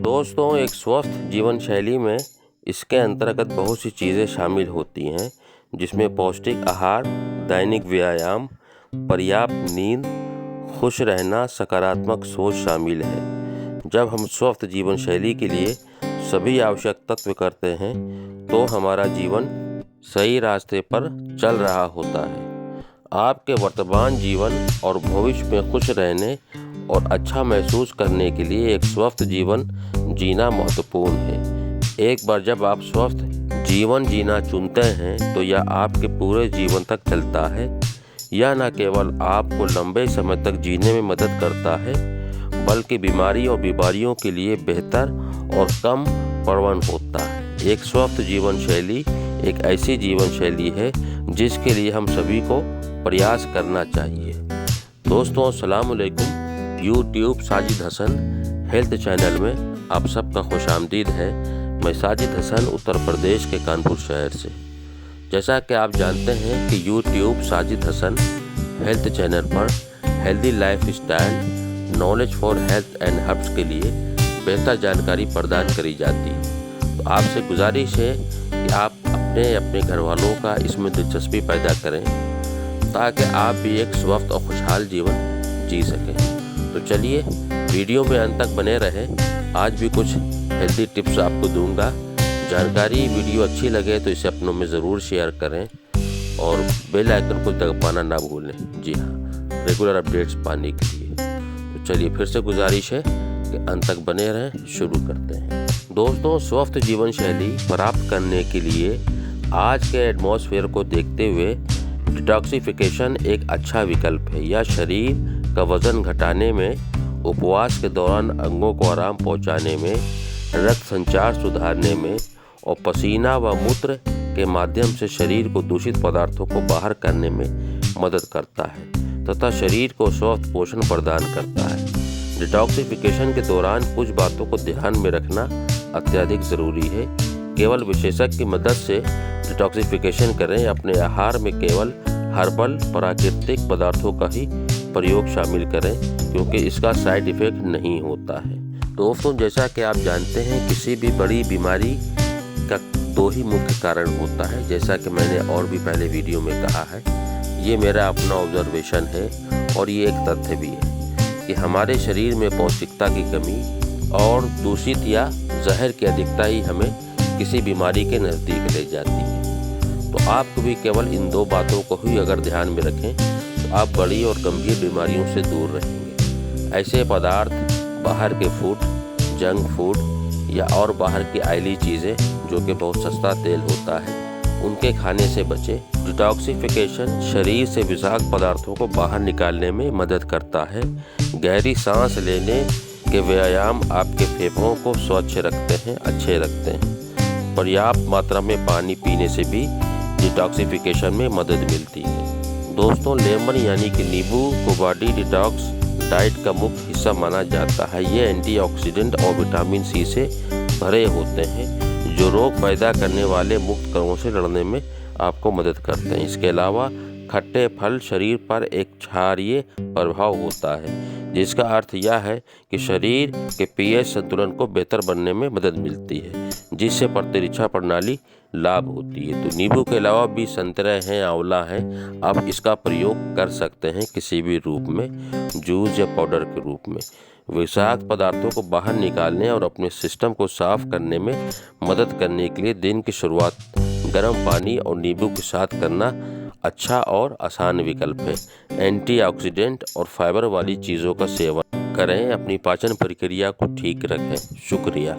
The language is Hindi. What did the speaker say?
दोस्तों, एक स्वस्थ जीवन शैली में इसके अंतर्गत बहुत सी चीज़ें शामिल होती हैं, जिसमें पौष्टिक आहार, दैनिक व्यायाम, पर्याप्त नींद, खुश रहना, सकारात्मक सोच शामिल है। जब हम स्वस्थ जीवन शैली के लिए सभी आवश्यक तत्व करते हैं तो हमारा जीवन सही रास्ते पर चल रहा होता है। आपके वर्तमान जीवन और भविष्य में खुश रहने और अच्छा महसूस करने के लिए एक स्वस्थ जीवन जीना महत्वपूर्ण है। एक बार जब आप स्वस्थ जीवन जीना चुनते हैं तो यह आपके पूरे जीवन तक चलता है। यह न केवल आपको लंबे समय तक जीने में मदद करता है, बल्कि बीमारी और बीमारियों के लिए बेहतर और कम प्रवण होता है। एक स्वस्थ जीवन शैली एक ऐसी जीवन शैली है जिसके लिए हम सभी को प्रयास करना चाहिए। दोस्तों, अस्सलाम वालेकुम। YouTube Sajid Hasan health channel में आप सबका खुशामदीद है। मैं साजिद हसन उत्तर प्रदेश के कानपुर शहर से। जैसा कि आप जानते हैं कि YouTube Sajid Hasan health channel पर healthy life style, knowledge for health and herbs के लिए बेहतर जानकारी प्रदान करी जाती है। तो आपसे गुजारिश है कि आप अपने घर वालों का इसमें दिलचस्पी पैदा करें ताकि आप भी एक स्वस्थ और खुशहाल जीवन जी सकें। तो चलिए वीडियो में अंत तक बने रहें। आज भी कुछ हेल्दी टिप्स आपको दूंगा। जानकारी वीडियो अच्छी लगे तो इसे अपनों में ज़रूर शेयर करें और बेल आइकन को दबाना ना भूलें। जी हाँ, रेगुलर अपडेट्स पाने के लिए। तो चलिए फिर से गुजारिश है कि अंत तक बने रहें। शुरू करते हैं। दोस्तों, स्वस्थ जीवन शैली प्राप्त करने के लिए आज के एटमॉस्फेयर को देखते हुए डिटॉक्सिफिकेशन एक अच्छा विकल्प है। यह शरीर का वजन घटाने में, उपवास के दौरान अंगों को आराम पहुंचाने में, रक्त संचार सुधारने में और पसीना व मूत्र के माध्यम से शरीर को दूषित पदार्थों को बाहर करने में मदद करता है तथा शरीर को स्वस्थ पोषण प्रदान करता है। डिटॉक्सिफिकेशन के दौरान कुछ बातों को ध्यान में रखना अत्यधिक ज़रूरी है। केवल विशेषज्ञ की मदद से डिटॉक्सिफिकेशन करें। अपने आहार में केवल हर्बल प्राकृतिक पदार्थों का ही प्रयोग शामिल करें, क्योंकि इसका साइड इफेक्ट नहीं होता है। दोस्तों, जैसा कि आप जानते हैं, किसी भी बड़ी बीमारी का दो ही मुख्य कारण होता है। जैसा कि मैंने और भी पहले वीडियो में कहा है, ये मेरा अपना ऑब्जर्वेशन है और ये एक तथ्य भी है कि हमारे शरीर में पौष्टिकता की कमी और दूषित या जहर की अधिकता ही हमें किसी बीमारी के नज़दीक ले जाती है। तो आपको भी केवल इन दो बातों को ही अगर ध्यान में रखें तो आप बड़ी और गंभीर बीमारियों से दूर रहेंगे। ऐसे पदार्थ, बाहर के फूड, जंक फूड या और बाहर की ऑयली चीज़ें जो कि बहुत सस्ता तेल होता है, उनके खाने से बचें। डिटॉक्सिफिकेशन शरीर से विषाक्त पदार्थों को बाहर निकालने में मदद करता है। गहरी सांस लेने के व्यायाम आपके फेफड़ों को स्वच्छ रखते हैं, अच्छे रखते हैं। पर्याप्त मात्रा में पानी पीने से भी डिटॉक्सिफिकेशन में मदद मिलती है। दोस्तों, लेमन यानी कि नींबू को बॉडी डिटॉक्स डाइट का मुख्य हिस्सा माना जाता है। ये एंटीऑक्सीडेंट और विटामिन सी से भरे होते हैं जो रोग पैदा करने वाले मुक्त कणों से लड़ने में आपको मदद करते हैं। इसके अलावा खट्टे फल शरीर पर एक क्षारीय प्रभाव होता है, जिसका अर्थ यह है कि शरीर के पीएच संतुलन को बेहतर बनने में मदद मिलती है, जिससे प्रतिरक्षा प्रणाली लाभ होती है। तो नींबू के अलावा भी संतरे हैं, आंवला है, आप इसका प्रयोग कर सकते हैं किसी भी रूप में, जूस या पाउडर के रूप में। विषाक्त पदार्थों को बाहर निकालने और अपने सिस्टम को साफ करने में मदद करने के लिए दिन की शुरुआत गर्म पानी और नींबू के साथ करना अच्छा और आसान विकल्प है। एंटीऑक्सीडेंट और फाइबर वाली चीज़ों का सेवन करें, अपनी पाचन प्रक्रिया को ठीक रखें। शुक्रिया।